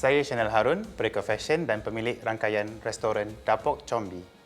Saya Chanel Harun, perekod fashion dan pemilik rangkaian restoran Dapok Combi.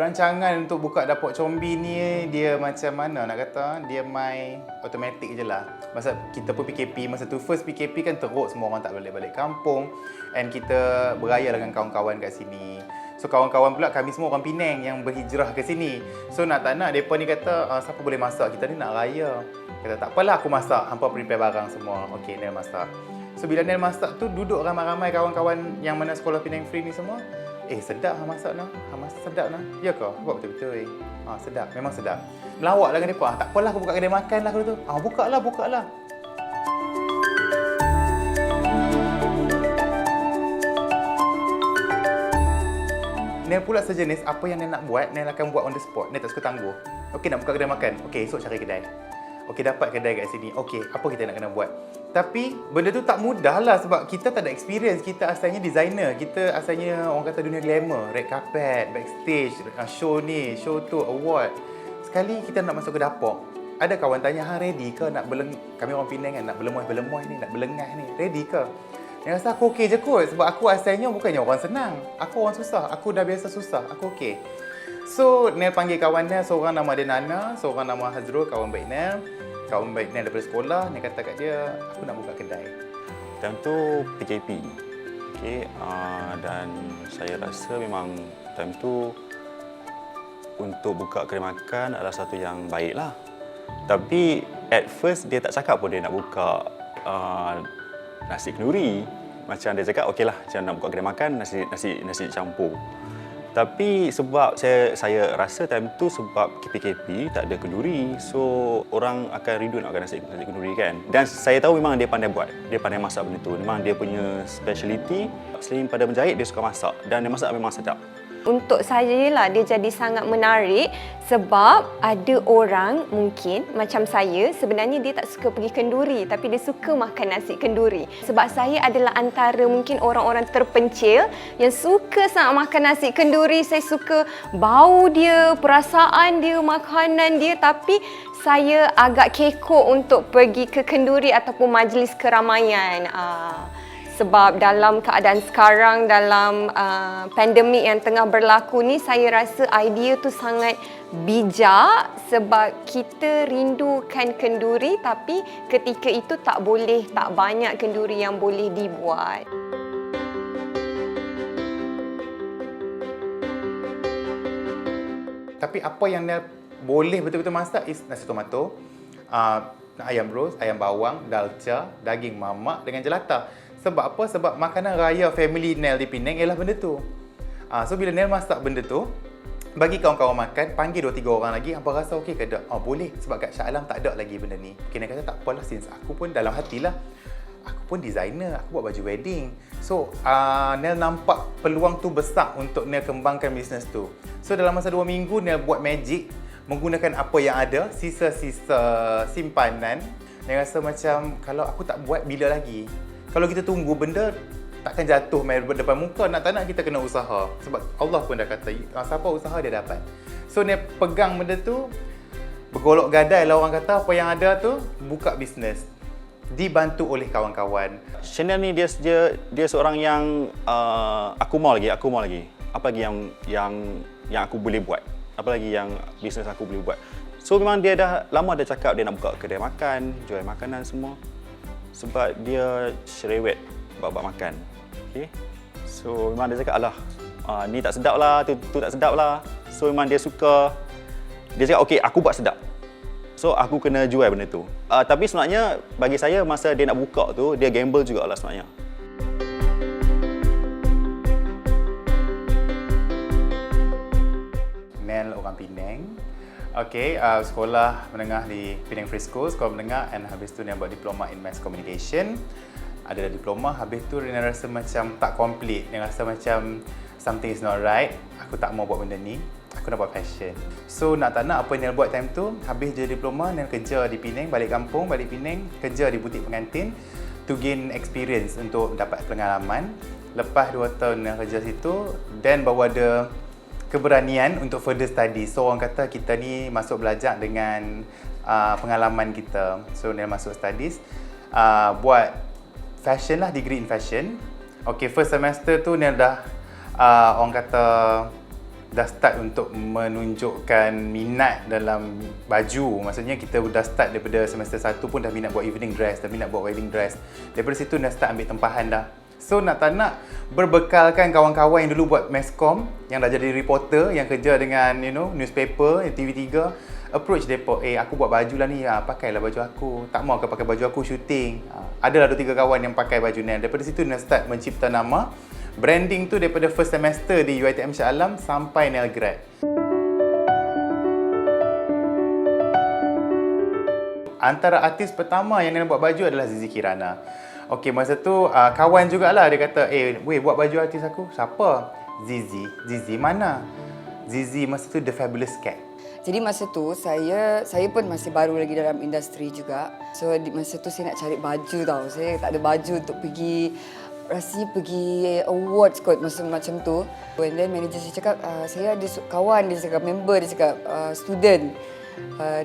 Rancangan untuk buka Dapok Combi ni dia macam mana nak kata, dia main automatik je lah. Masa kita pun PKP, masa tu first PKP kan teruk, semua orang tak balik-balik kampung, and kita beraya dengan kawan-kawan kat sini. So kawan-kawan pula kami semua orang Penang yang berhijrah ke sini. So nak tak nak mereka ni kata, siapa boleh masak, kita ni nak raya. Kata tak apalah aku masak, hampa prepare barang semua. Okey, Nel masak. So bila Nel masak tu, duduk ramai-ramai kawan-kawan yang mana sekolah Penang Free ni semua. Sedap hang masak nah. Hang masak sedap nah. Ya ke? Buat betul-betul. Sedap. Memang sedap. Melawak lah dengan depa. Tak apalah aku buka kedai makan lah aku tu. Buka lah. Nel pula sejenis apa yang Nel nak buat, Nel akan buat on the spot. Nel tak suka tangguh. Okey, nak buka kedai makan. Okey, esok cari kedai. Okey, dapat kedai kat sini. Okey, apa kita nak kena buat? Tapi benda tu tak mudah lah sebab kita tak ada experience. Kita asalnya designer. Kita asalnya orang kata dunia glamour. Red carpet, backstage, show ni, show tu, award. Sekali kita nak masuk ke dapur. Ada kawan tanya, ready ke nak kami orang Penang kan, nak berlemoy ni, nak berlengah ni. Ready ke? Dia rasa aku okey je kot. Sebab aku asalnya bukannya orang senang. Aku orang susah. Aku dah biasa susah. Aku okey. So, Nel panggil kawan Nel. Seorang nama dia Nana, seorang nama Hazrul, kawan baik Nel. Kawan baik Nel daripada sekolah, Nel kata kat dia, aku nak buka kedai. Time tu PKP. Okay, dan saya rasa memang time tu untuk buka kedai makan adalah satu yang baik lah. Tapi at first dia tak cakap pun dia nak buka nasi kenduri. Macam dia cakap, okey lah, macam nak buka kedai makan, nasi campur. Tapi sebab saya rasa time tu sebab PKP tak ada kenduri, so orang akan rindu nak makan nasi kenduri kan. Dan saya tahu memang dia pandai buat, dia pandai masak benda tu. Memang dia punya speciality. Selain pada menjahit, dia suka masak dan dia masak memang sedap. Untuk saya lah dia jadi sangat menarik sebab ada orang mungkin macam saya sebenarnya dia tak suka pergi kenduri tapi dia suka makan nasi kenduri. Sebab saya adalah antara mungkin orang-orang terpencil yang suka sangat makan nasi kenduri. Saya suka bau dia, perasaan dia, makanan dia, tapi saya agak kekok untuk pergi ke kenduri ataupun majlis keramaian. Sebab dalam keadaan sekarang, dalam pandemik yang tengah berlaku ni, saya rasa idea tu sangat bijak sebab kita rindukan kenduri tapi ketika itu tak banyak kenduri yang boleh dibuat. Tapi apa yang Nel boleh betul-betul masak is nasi tomato, ayam ros, ayam bawang, dalca, daging mamak dengan jelata. Sebab apa? Sebab makanan raya family Nel di Penang ialah benda tu. So bila Nel masak benda tu, bagi kawan-kawan makan, panggil 2-3 orang lagi, hampa rasa okey ke tak? Boleh, sebab kat Shah Alam tak ada lagi benda ni. Nel kata tak apalah, since aku pun dalam hatilah, aku pun designer, aku buat baju wedding. So Nel nampak peluang tu besar untuk Nel kembangkan bisnes tu. So dalam masa 2 minggu, Nel buat magic menggunakan apa yang ada, sisa-sisa simpanan. Nel rasa macam kalau aku tak buat, bila lagi? Kalau kita tunggu, benda takkan jatuh main depan muka. Nak tak nak kita kena usaha. Sebab Allah pun dah kata, siapa usaha dia dapat. So Nel pegang benda tu, bergolok gadai lah orang kata, apa yang ada tu, buka bisnes. Dibantu oleh kawan-kawan. Chanel ni dia seorang yang aku mau lagi. Apa lagi yang aku boleh buat? Apa lagi yang bisnes aku boleh buat? So memang dia dah lama dah cakap dia nak buka kedai makan, jual makanan semua. Sebab dia cerewet bab makan. Okay? So memang dia cakap alah, ni tak sedap lah, tu tak sedap lah. So memang dia suka. Dia cakap okey, aku buat sedap. So aku kena jual benda tu. Tapi sebenarnya bagi saya masa dia nak buka tu, dia gamble jugalah sebenarnya. Nel orang Penang. Okey, sekolah menengah di Penang Free School, sekolah menengah, and habis tu Nel buat diploma in Mass Communication. Ada dah diploma, habis tu Nel rasa macam tak complete. Nel rasa macam something is not right. Aku tak mau buat benda ni. Aku nak buat fashion. So nak tak nak apa Nel buat time tu, habis je diploma, Nel kerja di Penang, balik kampung, balik Penang, kerja di butik pengantin to gain experience untuk dapat pengalaman. Lepas 2 tahun Nel kerja situ, then baru ada keberanian untuk further study. So orang kata kita ni masuk belajar dengan pengalaman kita. So Nel masuk studies, buat fashion lah, degree in fashion. Okay, first semester tu Nel dah orang kata dah start untuk menunjukkan minat dalam baju. Maksudnya kita dah start daripada semester 1 pun dah minat buat evening dress, dah minat buat wedding dress. Daripada situ dah start ambil tempahan dah. So nak tak nak, berbekalkan kawan-kawan yang dulu buat masscom, yang dah jadi reporter, yang kerja dengan newspaper, TV3, approach depa, aku buat baju lah ni, pakailah baju aku. Tak mau ke pakai baju aku syuting? Adalah 2-3 kawan yang pakai baju Nel. Daripada situ Nel start mencipta nama. Branding tu daripada first semester di UiTM Shah Alam sampai Nel grad. Antara artis pertama yang Nel buat baju adalah Zizi Kirana. Okey, masa tu kawan jugalah dia kata, weh buat baju artis aku. Siapa? Zizi. Zizi mana? Zizi masa tu The Fabulous Cat. Jadi masa tu saya pun masih baru lagi dalam industri juga. So masa tu saya nak cari baju tau. Saya tak ada baju untuk pergi awards kot masa macam tu. And then manager saya cakap, saya ada kawan, dia cakap member, dia cakap student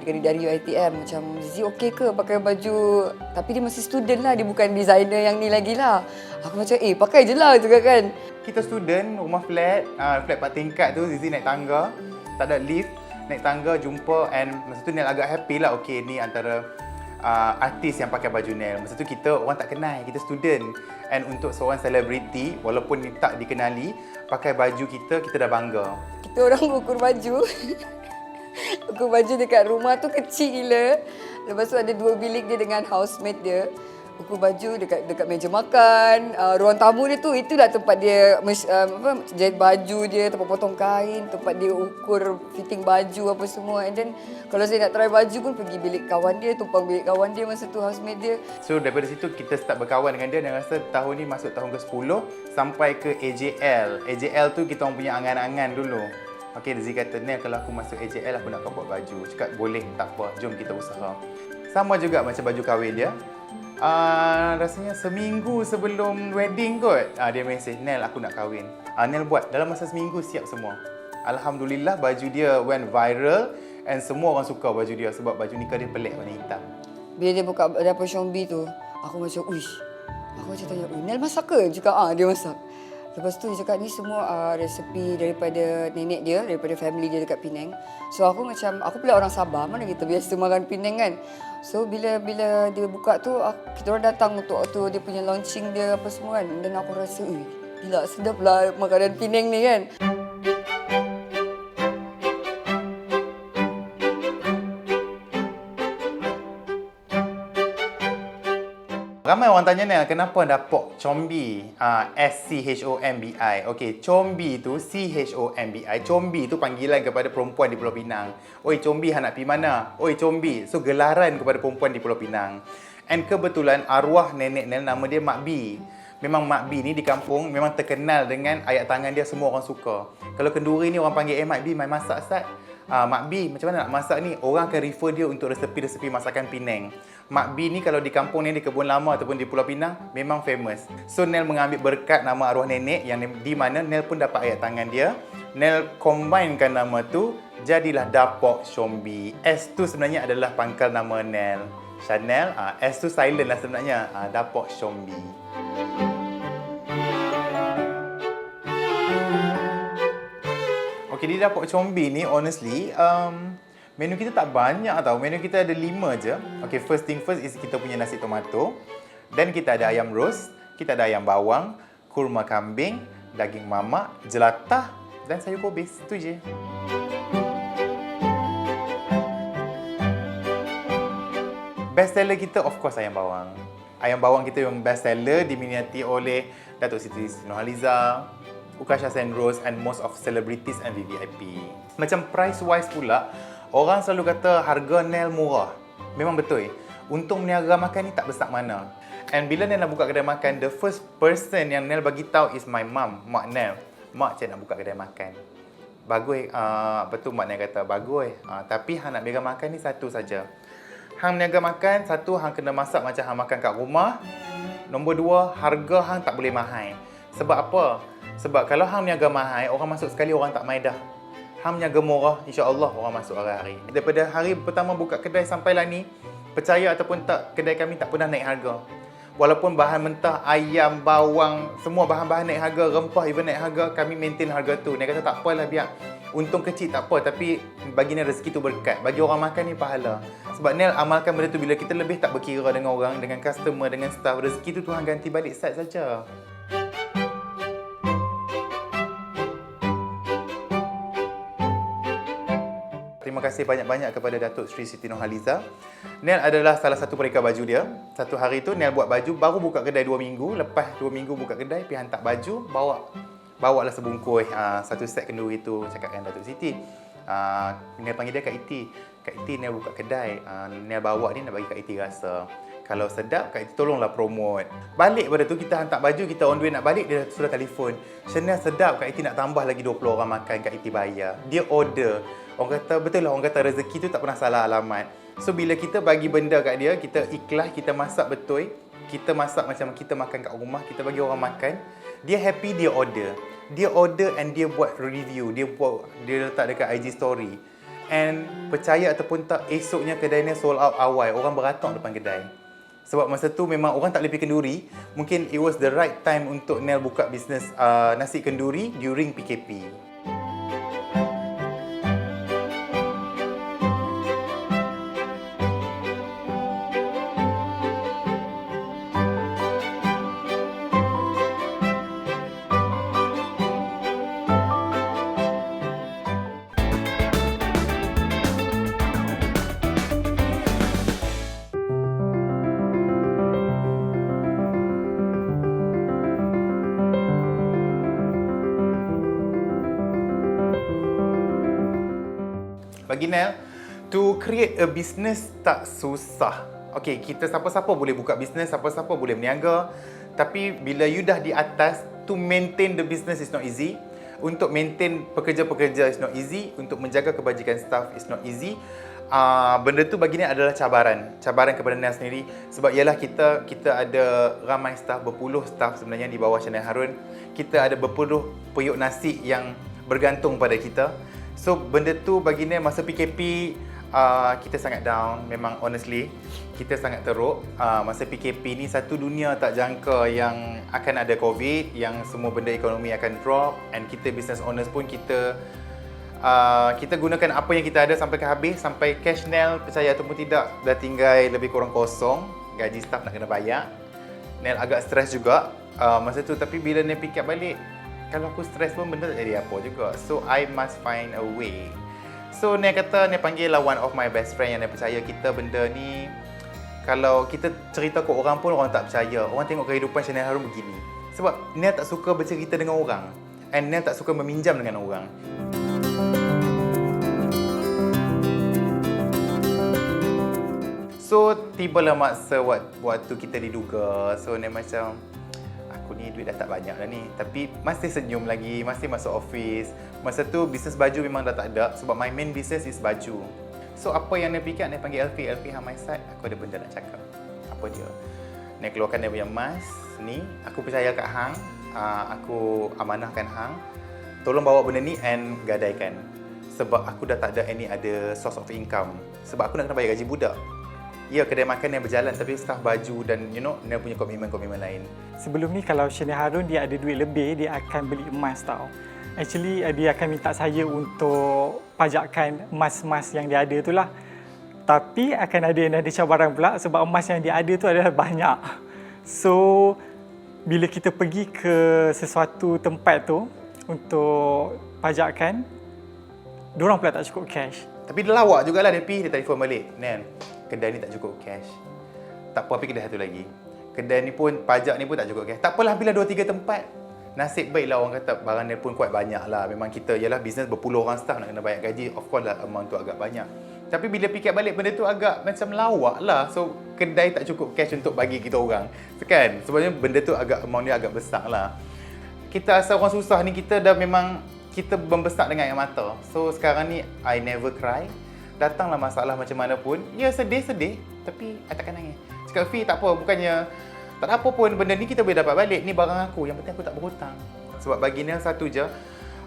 dari UiTM. Macam, Zizi okey ke pakai baju? Tapi dia masih student lah, dia bukan designer yang ni lagi lah. Aku macam, pakai je lah juga kan. Kita student, rumah flat 4 tingkat tu, Zizi naik tangga, tak ada lift, naik tangga jumpa, and masa tu Nel agak happy lah. Okey, ni antara artis yang pakai baju Nel. Masa tu kita orang tak kenal, kita student. And untuk seorang selebriti, walaupun tak dikenali, pakai baju kita dah bangga. Kita orang ukur baju. Ukur baju dekat rumah tu kecil gila. Lepas tu ada 2 bilik dia dengan housemate dia. Ukur baju dekat meja makan, ruang tamu dia tu, itulah tempat dia jahit baju dia, tempat potong kain, tempat dia ukur fitting baju apa semua. And then kalau saya nak try baju pun pergi bilik kawan dia, tumpang bilik kawan dia masa tu, housemate dia. So daripada situ kita start berkawan dengan dia, dan rasa tahun ni masuk tahun ke-10 sampai ke AJL. AJL tu kita orang punya angan-angan dulu. Okey, Zizi kata, Nel kalau aku masuk AJL aku nak kau buat baju. Cakap boleh, tak apa, jom kita usaha. Sama juga macam baju kahwin dia. Rasanya seminggu sebelum wedding kot, dia mesej, Nel aku nak kahwin. Nel buat, dalam masa seminggu siap semua. Alhamdulillah baju dia went viral, and semua orang suka baju dia sebab baju nikah dia pelik warna hitam. Bila dia buka dapur Shombi tu, aku macam, uish. Aku macam tanya, Nel masak ke? Dia cakap, dia masak. Lepas tu dia cakap, ni semua resepi daripada nenek dia, daripada family dia dekat Penang. So aku macam, aku pula orang Sabah, mana kita biasa makan Penang kan. So bila dia buka tu, kita orang datang untuk waktu dia punya launching dia apa semua kan. Dan aku rasa, gila sedap lah makanan Penang ni kan. Ramai orang tanya Nel, kenapa ada Pok Chombi? SCHOMBI. Okey, Chombi tu CHOMBI. Chombi tu panggilan kepada perempuan di Pulau Pinang. Oi Chombi, nak pergi mana? Oi Chombi. So gelaran kepada perempuan di Pulau Pinang. And kebetulan arwah nenek Nel nama dia Mak B. Memang Mak B ni di kampung memang terkenal dengan ayat tangan dia, semua orang suka. Kalau kenduri ni orang panggil, Mak B, mai masak Ustaz. Mak B, macam mana nak masak ni? Orang akan refer dia untuk resepi-resepi masakan Penang. Mak B ni kalau di kampung ni, di Kebun Lama ataupun di Pulau Pinang, memang famous. So Nel mengambil berkat nama arwah nenek yang di mana Nel pun dapat ayat tangan dia. Nel combinekan nama tu Jadilah Dapok Shombi. S tu sebenarnya adalah pangkal nama Nel. Chanel, S tu silent lah sebenarnya. Dapok Shombi. Okay, di Dapok Shombi ni honestly, menu kita tak banyak tau. Menu kita ada 5 je. Okay, first thing first is kita punya nasi tomato. Then kita ada ayam roast, kita ada ayam bawang, kurma kambing, daging mamak, jelatah dan sayur kobis. Itu je. Best seller kita of course ayam bawang. Ayam bawang kita yang best seller diminati oleh Datuk Siti Nurhaliza, Ukasha Senrose and most of celebrities and VVIP. Macam price wise pula, orang selalu kata harga Nel murah. Memang betul. Untung meniaga makan ni tak besar mana. And bila Nel nak buka kedai makan, the first person yang Nel bagi tahu is my mum, Mak Nel. Mak, cik nak buka kedai makan. Bagus, betul Mak Nel kata, bagus. Tapi hang nak berniaga makan ni satu saja. Hang berniaga makan, satu hang kena masak macam hang makan kat rumah. Nombor dua, harga hang tak boleh mahal. Sebab apa? Sebab kalau hang berniaga mahal, orang masuk sekali orang tak mai dah. Hang berniaga murah, insya-Allah orang masuk hari-hari. Daripada hari pertama buka kedai sampailah ni, percaya ataupun tak, kedai kami tak pernah naik harga. Walaupun bahan mentah, ayam, bawang, semua bahan-bahan naik harga, rempah even naik harga, kami maintain harga tu. Dia kata tak apalah, biar untung kecil tak apa, tapi bagi Nel rezeki tu berkat. Bagi orang makan ni pahala. Sebab Nel amalkan benda tu, bila kita lebih tak berkira dengan orang, dengan customer, dengan staff, rezeki tu Tuhan ganti balik sat saja. Terima kasih banyak-banyak kepada Datuk Sri Siti Nurhaliza. Nel adalah salah satu peringkat baju dia. Satu hari tu Nel buat baju, baru buka kedai 2 minggu. Lepas 2 minggu buka kedai, pergi hantar baju, bawalah sebungkus satu set kenduri tu, cakap dengan Datuk Siti. Nel panggil dia Kak Iti. Kak Iti, Nel buka kedai. Nel bawa ni nak bagi Kak Iti rasa. Kalau sedap, Kak Iti tolonglah promote. Balik pada tu, kita hantar baju, kita on the way nak balik, dia sudah telefon. Chanel sedap, Kak Iti nak tambah lagi 20 orang makan, Kak Iti bayar. Dia order. Orang kata, betul lah, orang kata rezeki tu tak pernah salah alamat. So, bila kita bagi benda kat dia, kita ikhlas, kita masak betul. Kita masak macam kita makan kat rumah, kita bagi orang makan. Dia happy, dia order. Dia order and dia buat review. Dia letak dekat IG story. And percaya ataupun tak, esoknya kedai ni sold out awal. Orang beratok depan kedai. Sebab masa tu memang orang tak boleh pergi kenduri. Mungkin it was the right time untuk Nel buka bisnes nasi kenduri during PKP. Bagi Nel, to create a business tak susah. Okay, kita siapa-siapa boleh buka bisnes, siapa-siapa boleh berniaga. Tapi bila you dah di atas, to maintain the business is not easy. Untuk maintain pekerja-pekerja is not easy. Untuk menjaga kebajikan staff is not easy. Benda tu bagi Nel adalah cabaran. Cabaran kepada Nel sendiri. Sebab ialah kita ada ramai staff, berpuluh staff sebenarnya di bawah Chanel Harun. Kita ada berpuluh periuk nasi yang bergantung pada kita. So, benda tu bagi Nel masa PKP, kita sangat down. Memang honestly, kita sangat teruk. Masa PKP ni, satu dunia tak jangka yang akan ada COVID, yang semua benda ekonomi akan drop. And kita business owners pun kita gunakan apa yang kita ada sampai ke habis. Sampai cash Nel, percaya ataupun tidak, dah tinggal lebih kurang kosong. Gaji staff nak kena bayar. Nel agak stres juga masa tu. Tapi bila Nel pick up balik, kalau aku stres pun benda tak jadi apa juga. So, I must find a way. So, Nel kata, Nel panggil lah one of my best friend yang Nel percaya kita benda ni. Kalau kita cerita ke orang pun, orang tak percaya. Orang tengok kehidupan Chanel Harun begini. Sebab Nel tak suka bercerita dengan orang. And Nel tak suka meminjam dengan orang. So, tibalah masa waktu kita diduga. So, Nel macam, aku ni duit dah tak banyak dah ni. Tapi masih senyum lagi, masih masuk office. Masa tu bisnes baju memang dah tak ada. Sebab my main business is baju. So apa yang Nel fikir, Nel panggil Elfie. Elfie, hang my side, aku ada benda nak cakap. Apa dia? Nel keluarkan dia punya mask ni. Aku percaya kat hang. Aku amanahkan hang. Tolong bawa benda ni and gadaikan. sebab aku dah tak ada source of income. Sebab aku nak kena bayar gaji budak. Ya, kedai makan yang berjalan tapi staff baju dan Nel punya komitmen-komitmen lain. Sebelum ni kalau Shania Harun dia ada duit lebih, dia akan beli emas tau. Actually dia akan minta saya untuk pajakkan emas-emas yang dia ada tu lah. Tapi akan ada cabaran pula sebab emas yang dia ada tu adalah banyak. So bila kita pergi ke sesuatu tempat tu untuk pajakkan, diorang pula tak cukup cash. Tapi dia lawak jugalah dia telefon balik. Nel, kedai ni tak cukup cash. Tak apa, pergi kedai satu lagi. Kedai ni pun, pajak ni pun tak cukup cash. Tak apalah bila 2-3 tempat. Nasib baiklah orang kata barang Nel pun kuat banyak lah. Memang kita ialah bisnes berpuluh orang staff nak kena bayar gaji. Of course lah amount tu agak banyak. Tapi bila fikir balik benda tu agak macam lawak lah. So kedai tak cukup cash untuk bagi kita orang. Kan? Sebenarnya benda tu amount dia agak besar lah. Kita asal orang susah ni kita dah memang kita membesar dengan air mata. So sekarang ni I never cry. Datanglah masalah macam mana pun. Ya sedih-sedih tapi I takkan nangis. Cakap Fi tak apa, bukannya tak ada apa pun, benda ni kita boleh dapat balik. Ni barang aku, yang penting aku tak berhutang. Sebab bagi Nel satu je,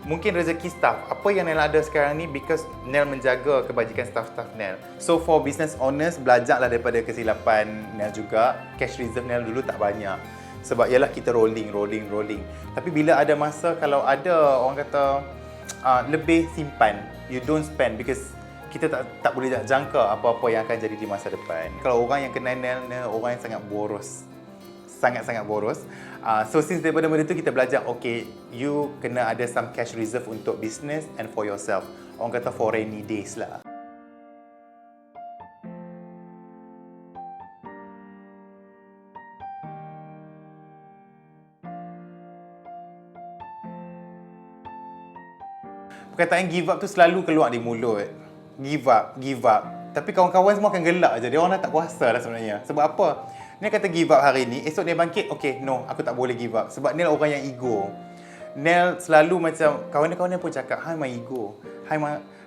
mungkin rezeki staff. Apa yang Nel ada sekarang ni because Nel menjaga kebajikan staff-staff Nel. So for business owners, belajarlah daripada kesilapan Nel juga. Cash reserve Nel dulu tak banyak. Sebab ialah kita rolling. Tapi bila ada masa, kalau ada orang kata lebih simpan, you don't spend because kita tak boleh jangka apa-apa yang akan jadi di masa depan. Kalau orang yang kenal Nel orang yang sangat boros. Sangat-sangat boros. So since daripada benda tu kita belajar, okay, you kena ada some cash reserve untuk business and for yourself. Orang kata for rainy days lah. Perkataan give up tu selalu keluar di mulut. Give up. Tapi kawan-kawan semua akan gelak je. Dia orang dah tak kuasa lah sebenarnya. Sebab apa? Nel kata give up hari ni, esok dia bangkit, okay, no, aku tak boleh give up. Sebab Nel orang yang ego. Nel selalu macam, kawan-kawan Nel pun cakap, hai my ego.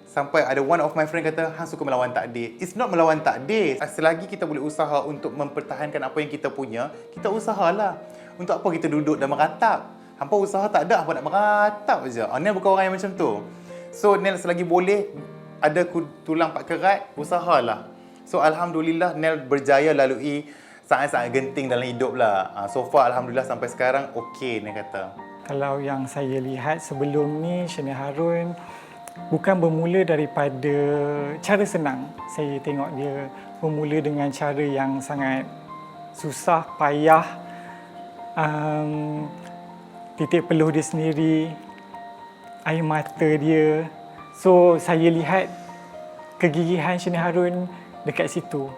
Sampai ada one of my friend kata, hang suka melawan takdir. It's not melawan takdir. Selagi kita boleh usaha untuk mempertahankan apa yang kita punya, kita usahalah. Untuk apa kita duduk dan meratap? Hampa usaha tak ada, hampa nak meratap je. Nel bukan orang yang macam tu. So, Nel selagi boleh, ada tulang pak kerat, usahalah. So, Alhamdulillah, Nel berjaya lalui sangat-sangat genting dalam hidup lah. So far Alhamdulillah sampai sekarang okey Nel kata. Kalau yang saya lihat sebelum ni, Shania Harun bukan bermula daripada cara senang. Saya tengok dia bermula dengan cara yang sangat susah, payah. Titik peluh dia sendiri, air mata dia. So saya lihat kegigihan Shania Harun dekat situ.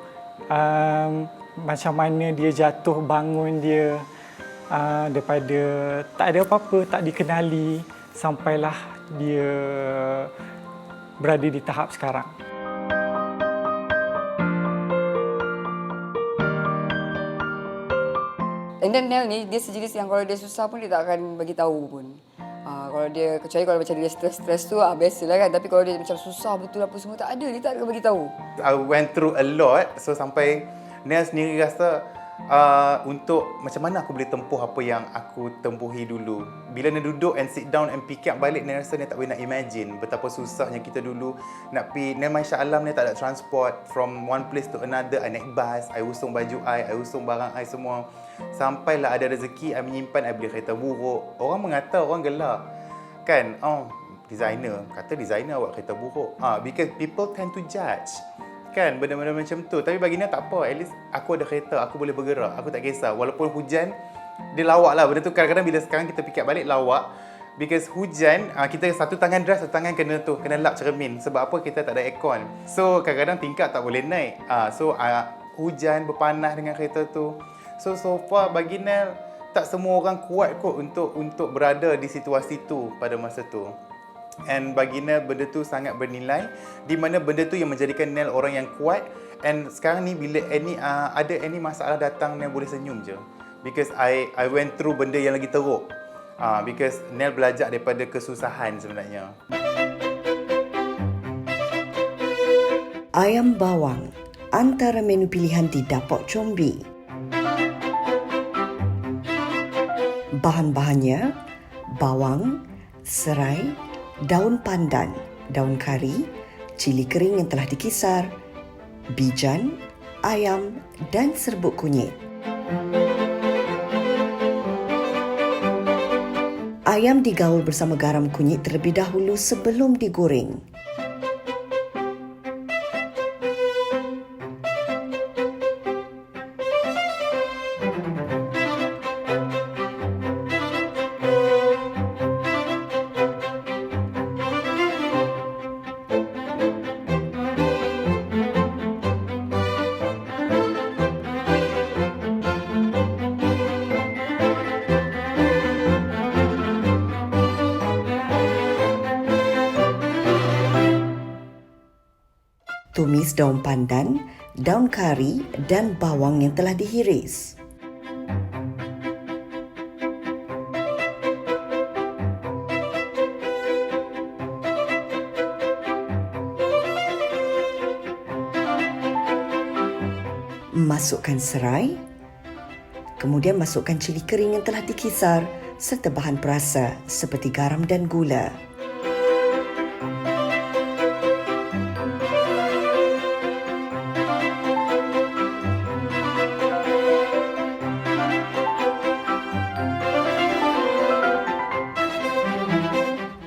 Macam mana dia jatuh bangun dia daripada tak ada apa-apa, tak dikenali, sampailah dia berada di tahap sekarang. And then Nel ni, dia sejenis yang kalau dia susah pun dia tak akan bagi tahu pun. Kalau dia, kecuali kalau macam dia stres tu, biasalah kan. Tapi kalau dia macam susah betul apa semua, tak ada, dia tak akan bagi tahu. I went through a lot, so sampai Nel sendiri rasa untuk macam mana aku boleh tempuh apa yang aku tempuhi dulu. Bila Nel duduk and sit down and pick up balik, Nel rasa Nel tak boleh nak imagine betapa susahnya kita dulu nak pergi. Nel Masya Allah, Nel tak ada transport from one place to another. I naik bus, I usung baju I usung barang I semua. Sampailah ada rezeki, I menyimpan, I beli kereta buruk. Orang mengata, orang gelak. Kan, designer. Kata designer awak kereta buruk. Because people tend to judge. Kan, benda-benda macam tu. Tapi bagi Nel tak apa. At least aku ada kereta, aku boleh bergerak. Aku tak kisah. Walaupun hujan, dia lawak lah. Benda tu kadang-kadang bila sekarang kita fikir balik, lawak. Because hujan, kita satu tangan dras, satu tangan kena lap cermin. Sebab apa? Kita tak ada aircon. So, kadang-kadang tingkap tak boleh naik. So, hujan, berpanas dengan kereta tu. So far bagi Nel, tak semua orang kuat kot untuk berada di situasi tu pada masa tu. And bagi Nel, benda tu sangat bernilai, di mana benda tu yang menjadikan Nel orang yang kuat. And sekarang ni bila ada any masalah datang, Nel boleh senyum je. Because I went through benda yang lagi teruk. Because Nel belajar daripada kesusahan sebenarnya. Ayam bawang, antara menu pilihan di Dapur Combi. Bahan-bahannya, bawang, serai, daun pandan, daun kari, cili kering yang telah dikisar, bijan, ayam dan serbuk kunyit. Ayam digaul bersama garam kunyit terlebih dahulu sebelum digoreng. Tumis daun pandan, daun kari dan bawang yang telah dihiris. Masukkan serai, kemudian masukkan cili kering yang telah dikisar serta bahan perasa seperti garam dan gula.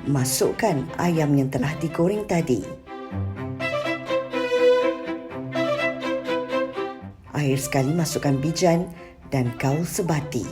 Masukkan ayam yang telah digoreng tadi. Akhir sekali masukkan bijan dan gaul sebati.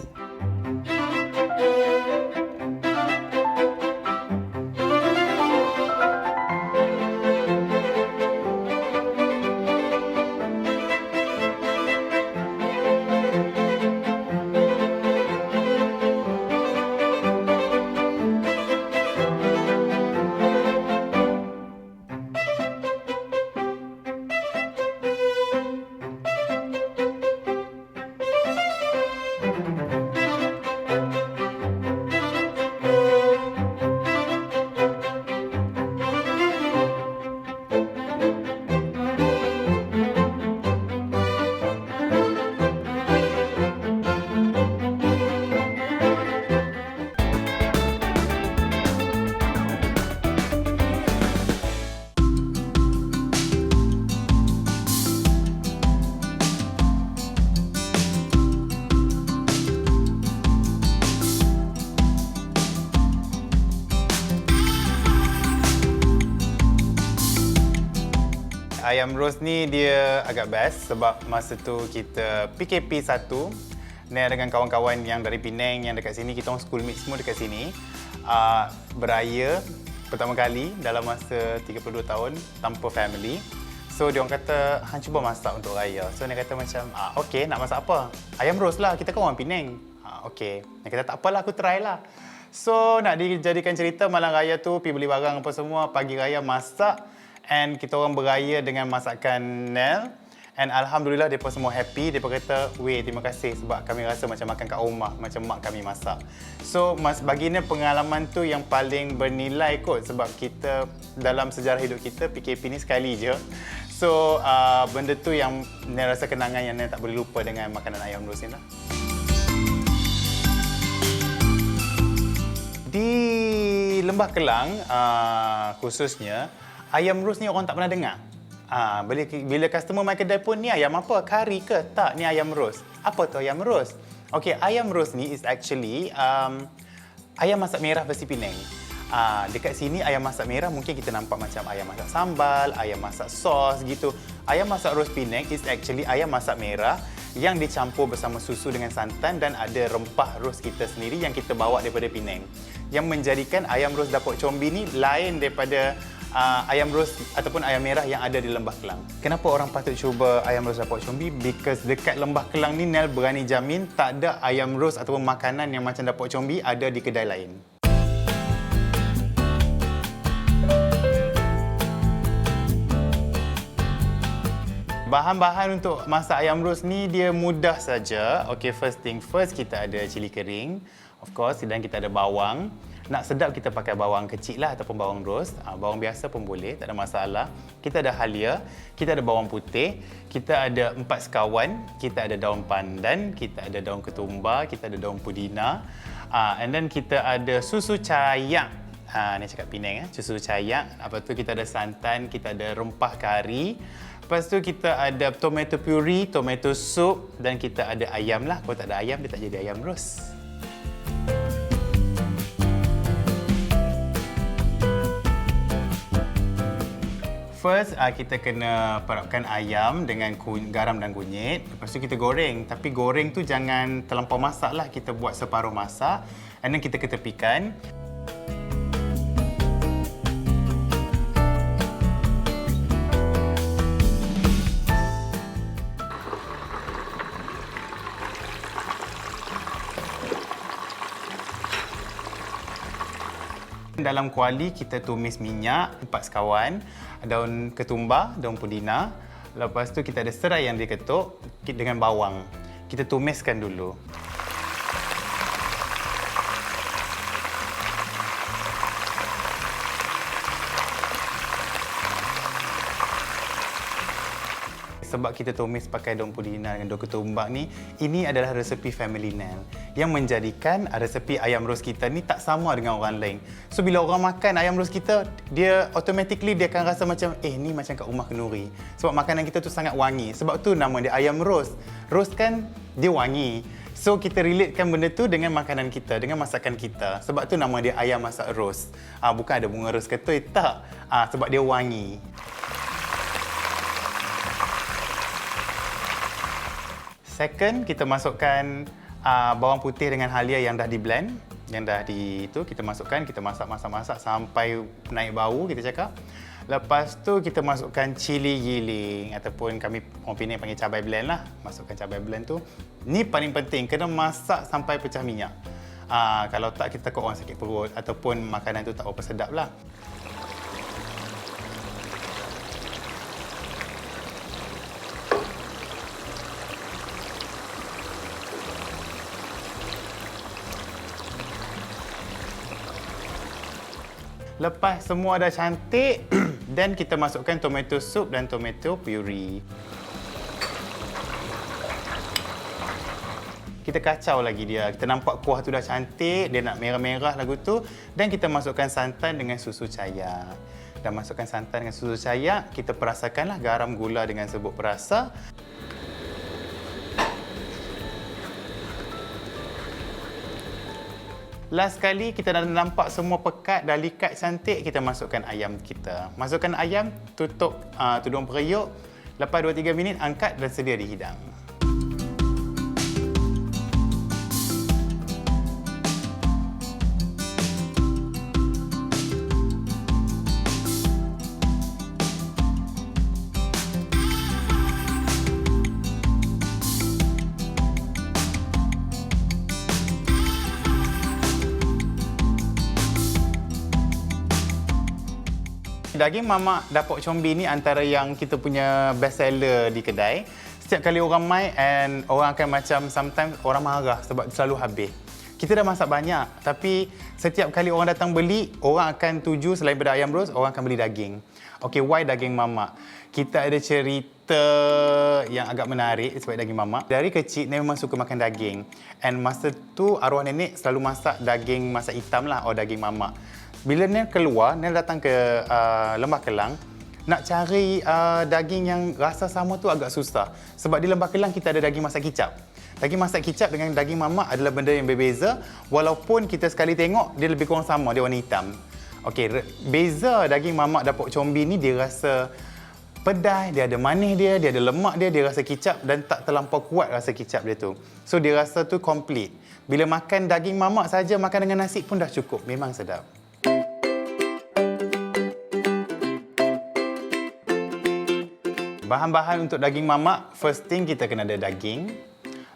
Ayam roast ni dia agak best sebab masa tu kita PKP 1 ni dengan kawan-kawan yang dari Penang yang dekat sini, kita orang schoolmate semua dekat sini, beraya pertama kali dalam masa 32 tahun tanpa family. So dia orang kata, "Hang cuba masak untuk raya." So dia kata macam, "Okey, nak masak apa?" "Ayam roast lah, kita kan orang Penang." "Okey." Dia kata, "Tak apalah, aku try lah." So nak dijadikan cerita, malam raya tu pergi beli barang apa semua, pagi raya masak. And kita orang beraya dengan masakan Nel. And Alhamdulillah, mereka semua happy. Mereka kata, "Weh, terima kasih sebab kami rasa macam makan kat rumah, macam mak kami masak." So, bagi Nel, pengalaman tu yang paling bernilai kot sebab kita, dalam sejarah hidup kita, PKP ni sekali je. So, benda tu yang Nel rasa kenangan yang Nel tak boleh lupa dengan makanan ayam roast ni lah. Di Lembah Kelang, khususnya, ayam roast ni orang tak pernah dengar. Bila customer main kedai pun, ni ayam apa? Kari ke? Tak, ni ayam roast. Apa tu ayam roast? Okey, ayam roast ni is actually ayam masak merah versi Penang. Dekat sini ayam masak merah mungkin kita nampak macam ayam masak sambal, ayam masak sos gitu. Ayam masak roast Penang is actually ayam masak merah yang dicampur bersama susu dengan santan dan ada rempah roast kita sendiri yang kita bawa daripada Penang. Yang menjadikan ayam roast Dapur Combi ni lain daripada ayam roast ataupun ayam merah yang ada di Lembah Kelang. Kenapa orang patut cuba ayam roast Dapur Combi? Because dekat Lembah Kelang ni, Nel berani jamin tak ada ayam roast ataupun makanan yang macam Dapur Combi ada di kedai lain. Bahan-bahan untuk masak ayam roast ni dia mudah saja. Okey, first thing first, kita ada cili kering, of course, dan kita ada bawang. Nak sedap kita pakai bawang kecil lah ataupun bawang roast. Bawang biasa pun boleh, tak ada masalah. Kita ada halia, kita ada bawang putih, kita ada 4 sekawan, kita ada daun pandan, kita ada daun ketumbar, kita ada daun pudina, and then kita ada susu cayak. Ni cakap Penang, susu cayak. Lepas tu kita ada santan, kita ada rempah kari. Lepas tu kita ada tomato puree, tomato soup dan kita ada ayam lah. Kalau tak ada ayam, dia tak jadi ayam roast. First, kita kena perapkan ayam dengan garam dan kunyit. Lepas tu kita goreng. Tapi goreng tu jangan terlampau masak lah. Kita buat separuh masak. And then kita ketepikan. Dalam kuali kita tumis minyak 4 sekawan, daun ketumbar, daun pudina. Lepas tu kita ada serai yang diketuk dengan bawang. Kita tumiskan dulu. Sebab kita tumis pakai daun pudina dengan daun ketumbak ni, ini adalah resepi family Nel yang menjadikan resepi ayam roast kita ni tak sama dengan orang lain. So bila orang makan ayam roast kita, dia automatically dia akan rasa macam ni macam kat rumah kenduri. Sebab makanan kita tu sangat wangi. Sebab tu nama dia ayam roast. Roast kan dia wangi. So kita relatekan benda tu dengan makanan kita, dengan masakan kita. Sebab tu nama dia ayam masak roast. Bukan ada bunga ros ketui, tak. Sebab dia wangi. Second, kita masukkan bawang putih dengan halia yang dah di-blend. Kita masukkan, kita masak sampai naik bau, kita cakap. Lepas tu, kita masukkan cili giling ataupun kami orang Penang panggil cabai blend lah. Masukkan cabai blend tu. Ni paling penting, kena masak sampai pecah minyak. Kalau tak, kita takut orang sakit perut ataupun makanan tu tak berapa sedap lah. Lepas semua dah cantik, dan kita masukkan tomato soup dan tomato puree. Kita kacau lagi dia. Kita nampak kuah tu dah cantik, dia nak merah-merah lagu tu. Dan kita masukkan santan dengan susu cayak. Dan masukkan santan dengan susu cayak, kita perasakanlah garam, gula dengan serbuk perasa. Last kali kita dah nampak semua pekat, dah likat cantik, kita masukkan ayam kita. Masukkan ayam, tutup tudung periuk. Lepas 2-3 minit, angkat dan sedia dihidang. Daging mamak Dapur Combi ni antara yang kita punya best seller di kedai. Setiap kali orang mai and orang akan macam sometimes orang marah sebab selalu habis. Kita dah masak banyak tapi setiap kali orang datang beli, orang akan tuju selain pada ayam roast, orang akan beli daging. Okay, why daging mamak? Kita ada cerita yang agak menarik sebab daging mamak. Dari kecil, Nek memang suka makan daging. And masa tu arwah nenek selalu masak daging masak hitam lah, daging mamak. Bila Nel keluar, Nel datang ke Lembah Kelang, nak cari daging yang rasa sama tu agak susah. Sebab di Lembah Kelang kita ada daging masak kicap. Daging masak kicap dengan daging mamak adalah benda yang berbeza. Walaupun kita sekali tengok, dia lebih kurang sama, dia warna hitam. Okey, beza daging mamak Dapur Combi ni dia rasa pedas, dia ada manis dia ada lemak dia rasa kicap dan tak terlampau kuat rasa kicap dia tu. So dia rasa tu komplit. Bila makan daging mamak saja, makan dengan nasi pun dah cukup. Memang sedap. Bahan-bahan untuk daging mamak, first thing kita kena ada daging.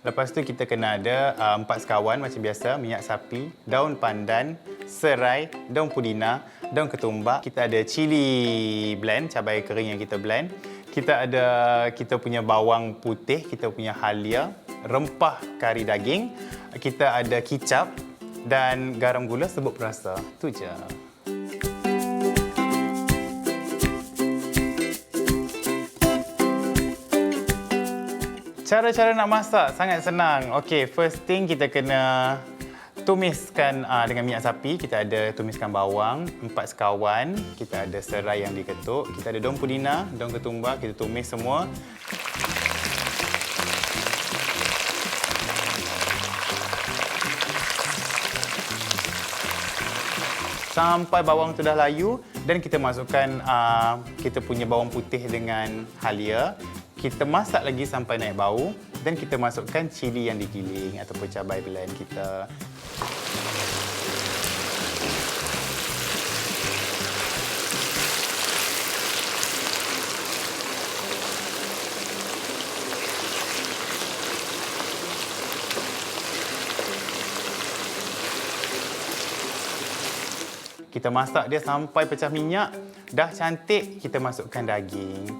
Lepas tu kita kena ada 4 sekawan macam biasa, minyak sapi, daun pandan, serai, daun pudina, daun ketumbak. Kita ada cili blend, cabai kering yang kita blend. Kita ada kita punya bawang putih, kita punya halia, rempah kari daging. Kita ada kicap dan garam gula serbuk perasa. Tu je. Cara-cara nak masak sangat senang. Okey, first thing kita kena tumiskan dengan minyak sapi. Kita ada tumiskan bawang 4 sekawan, kita ada serai yang diketuk, kita ada daun pudina, daun ketumbar, kita tumis semua. Sampai bawang tu dah layu dan kita masukkan kita punya bawang putih dengan halia. Kita masak lagi sampai naik bau dan kita masukkan cili yang digiling ataupun cabai blend kita. Kita masak dia sampai pecah minyak. Dah cantik, kita masukkan daging.